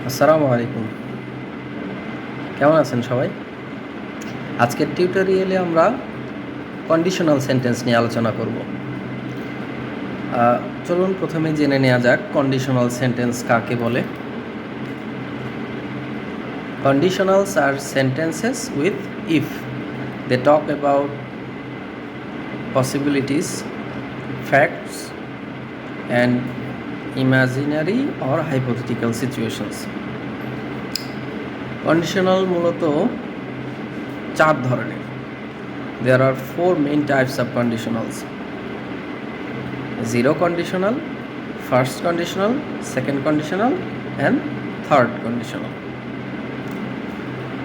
আসসালামু আলাইকুম। কেমন আছেন সবাই? আজকের টিউটোরিয়ালে আমরা কন্ডিশনাল সেন্টেন্স নিয়ে আলোচনা করব। চলুন প্রথমে জেনে নেওয়া যাক কন্ডিশনাল সেন্টেন্স কাকে বলে। Conditionals are sentences with if. They talk about possibilities, facts, and imaginary or hypothetical situations. Conditional মূলত চার ধরনের। There are four main types of conditionals: zero conditional, first conditional, second conditional, and third conditional.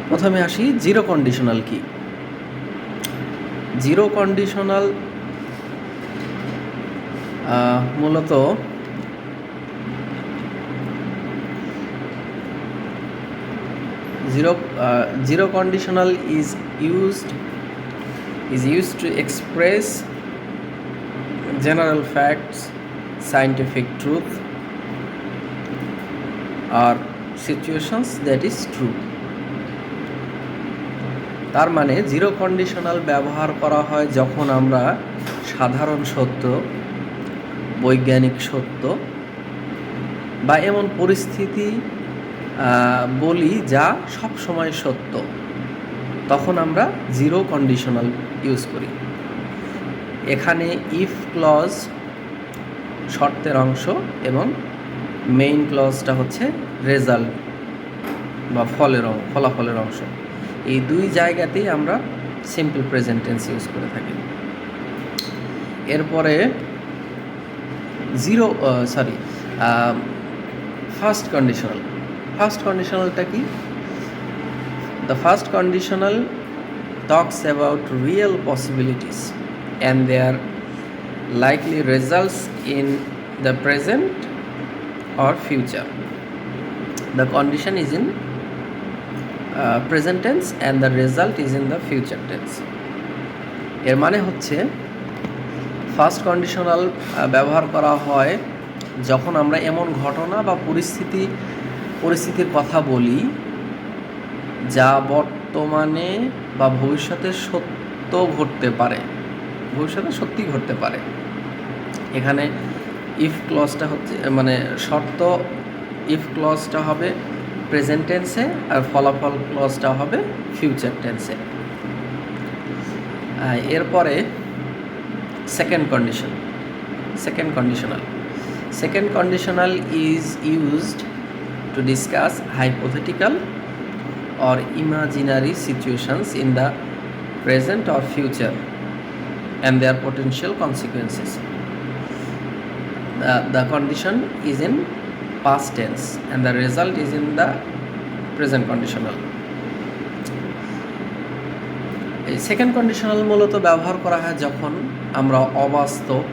প্রথমে আসি zero conditional কি। Zero conditional মূলত zero conditional is used to express general facts, scientific truth, or situations that is true. তার মানে zero conditional ব্যবহার করা হয় যখন আমরা সাধারণ সত্য, বৈজ্ঞানিক সত্য বা এমন পরিস্থিতি বলি যা সব সময় সত্য, তখন আমরা জিরো কন্ডিশনাল ইউজ করি। এখানে ইফ ক্লজ শর্তের অংশ এবং মেইন ক্লজটা হচ্ছে রেজাল্ট বা ফলাফলের অংশ। এই দুই জায়গাতেই আমরা সিম্পল প্রেজেন্ট টেন্স ইউজ করে থাকি। এরপরে ফার্স্ট কন্ডিশনালটা কি? The first conditional talks about real possibilities and their likely results in the present or future. The condition is in present tense and the result is in the future tense. এর মানে হচ্ছে first conditional ব্যবহার করা হয় যখন আমরা এমন ঘটনা বা পরিস্থিতির কথা বলি যা বর্তমানে বা ভবিষ্যতে সত্যি ঘটতে পারে। এখানে ইফ ক্লজটা হচ্ছে শর্ত, ইফ ক্লজটা হবে প্রেজেন্ট টেন্সে আর ফলাফল ক্লজটা হবে ফিউচার টেন্সে। এরপরে second conditional is used to discuss hypothetical or imaginary situations in the present or future and their potential consequences. The condition is in past tense and the result is in the present conditional. এই second conditional মূলত ব্যবহার করা হয় যখন আমরা অবাস্তব,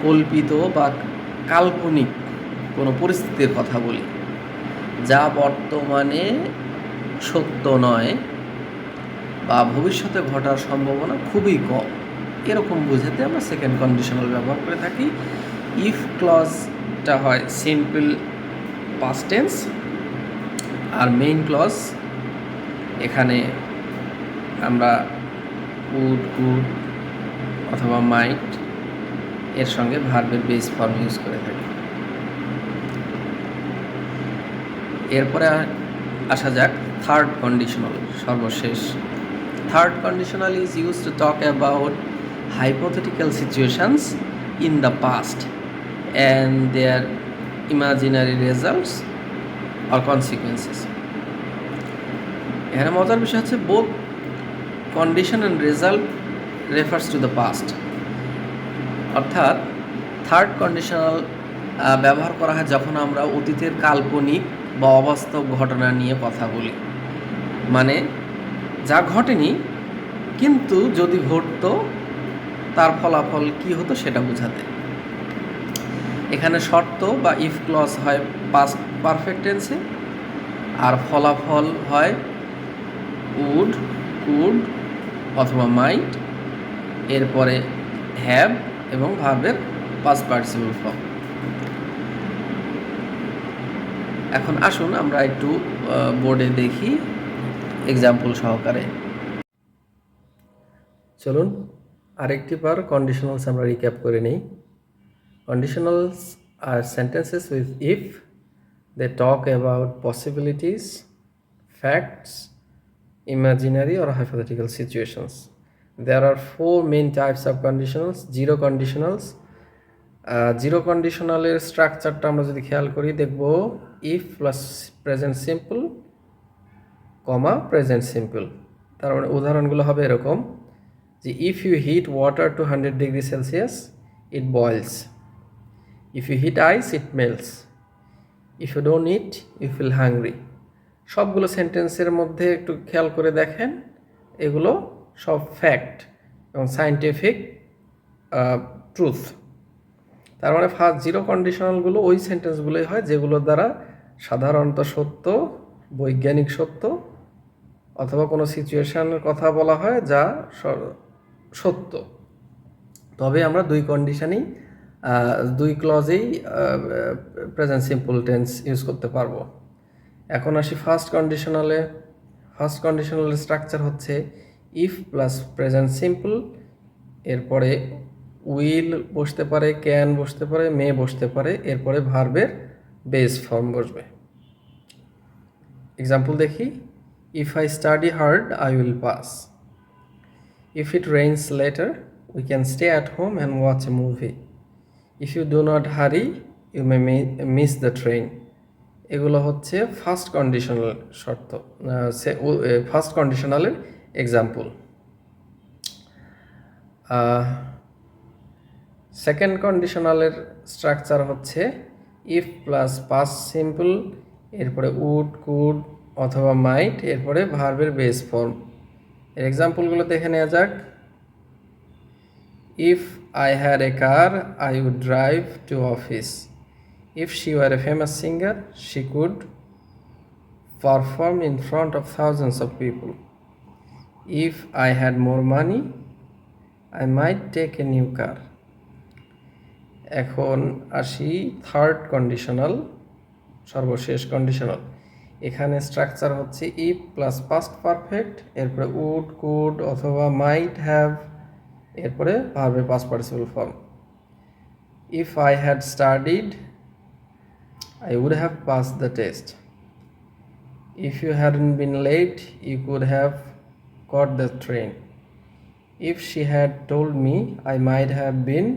কল্পিত বা কাল্পনিক কোনো পরিস্থিতির কথা বলি যা বর্তমানে সত্য নয় বা ভবিষ্যতে ঘটার সম্ভাবনা খুবই কম, এরকম বোঝাতে আমরা সেকেন্ড কন্ডিশনাল ব্যবহার করে থাকি। ইফ ক্লজটা হয় সিম্পল পাস্ট টেন্স আর মেইন ক্লজ এখানে আমরা উড, কুড অথবা মাইট এর সঙ্গে ভার্বের বেস ফর্ম ইউজ করে থাকি। এরপরে আসা যাক থার্ড কন্ডিশনাল, সর্বশেষ। Third conditional is use to talk about hypothetical situations in the past and their imaginary results or consequences. এখানে মজার বিষয় হচ্ছে both condition and result refers to the past. অর্থাৎ থার্ড কন্ডিশনাল ব্যবহার করা হয় যখন আমরা অতীতের কাল্পনিক বা অবাস্তব ঘটনা নিয়ে কথা বলি, মানে যা ঘটেনি কিন্তু যদি ঘটতো তার ফলাফল কী হতো সেটা বোঝাতে। এখানে শর্ত বা ইফ ক্লজ হয় পাস্ট পারফেক্ট টেন্সে আর ফলাফল হয় উড, কুড অথবা মাইট, এরপরে হ্যাভ এবং ভার্বের পাস্ট পার্টিসিপল ফর্ম। এখন আসুন আমরা একটু বোর্ডে দেখি এক্সাম্পল সহকারে। চলুন আরেকটি বার কন্ডিশনালস আমরা রিক্যাপ করে নিই। Conditionals are sentences with if. They talk about possibilities, facts, imaginary or hypothetical situations. There are four main types of conditionals. Zero conditionals. Zero কন্ডিশনালের স্ট্রাকচারটা আমরা যদি খেয়াল করি দেখব if plus present simple comma present simple. তার মানে উদাহরণগুলো হবে এরকম যে if you heat water to 100°C it boils, if you heat ice it melts, if you don't eat you feel hungry. সবগুলো সেন্টেন্সের মধ্যে একটু খেয়াল করে দেখেন, এগুলো সব ফ্যাক্ট এবং সায়েন্টিফিক ট্রুথ। তার মানে ফার্স্ট জিরো কন্ডিশনালগুলো ওই সেন্টেন্সগুলোই হয় যেগুলোর দ্বারা সাধারণত সত্য, বৈজ্ঞানিক সত্য অথবা কোনো সিচুয়েশনের কথা বলা হয় যা সত্য। তবে আমরা দুই কন্ডিশনেই দুই ক্লজেই প্রেজেন্ট সিম্পল টেন্স ইউজ করতে পারবো। এখন আসি ফার্স্ট কন্ডিশনালে। ফার্স্ট কন্ডিশনালের স্ট্রাকচার হচ্ছে ইফ প্লাস প্রেজেন্ট সিম্পল, এরপরে উইল বসতে পারে, ক্যান বসতে পারে, মে বসতে পারে, এরপরে ভার্বের বেস ফর্ম বসবে। এক্সাম্পল দেখি, if I study hard I will pass. If it rains later we can stay at home and watch a movie. If you do not hurry you may miss the train. এগুলো হচ্ছে first conditional শর্ত, first কন্ডিশনালের example. Second কন্ডিশনালের structure হচ্ছে if plus past simple, এরপরে would, could অথবা might, এরপরে ভার্বের বেস ফর্ম। এর এক্সাম্পলগুলো দেখে নেওয়া যাক। If I had a car I would drive to office. If she were a famous singer she could perform in front of thousands of people. If I had more money I might take a new car. এখন আসি third conditional, সর্বশেষ conditional. এখানে structure হচ্ছে if plus past perfect, এরপরে would, could অথবা might have, এরপরে ভার্বের past participle form. If I had studied I would have pass the test. If you hadn't been late you could have caught the train. If she had told me I might have been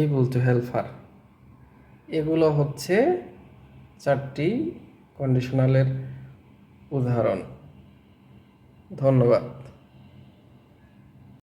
able to help her. এগুলো হচ্ছে চারটি কন্ডিশনালের উদাহরণ। ধন্যবাদ।